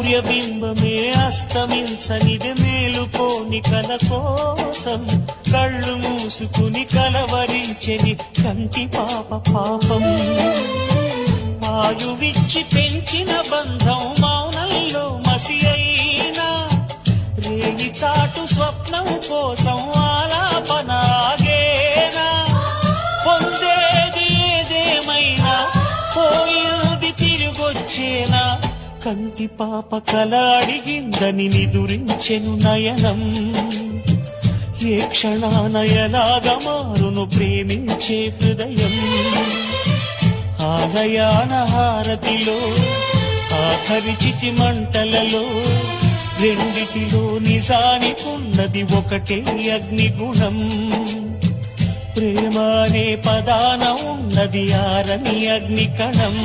సూర్యబింబమే అస్తమించనిది మేలుకోని కల కోసం కళ్ళు మూసుకుని కలవరించెని కంటి పాప పాపం. ఆయువిచ్చి పెంచిన బంధం మౌనంలో మసి అయినా రేగి చాటు స్వప్నం కోసం ఆలాపనాగేనా. పొందేది ఏదేమైనా పోయేది తిరిగొచ్చేనా. కంటి పాప కల అడిగిందని నిదురించెను నయనం. ఏ క్షణాన ఎలాగ మారును ప్రేమించే హృదయం. ఆలయాన హారతిలో ఆఖరి చితి మంటలలో రెండిటిలో నిజానికున్నది ఒకటే అగ్నిగుణం. ప్రేమ అనే పదాన ఉన్నది ఆరని అగ్నికణం.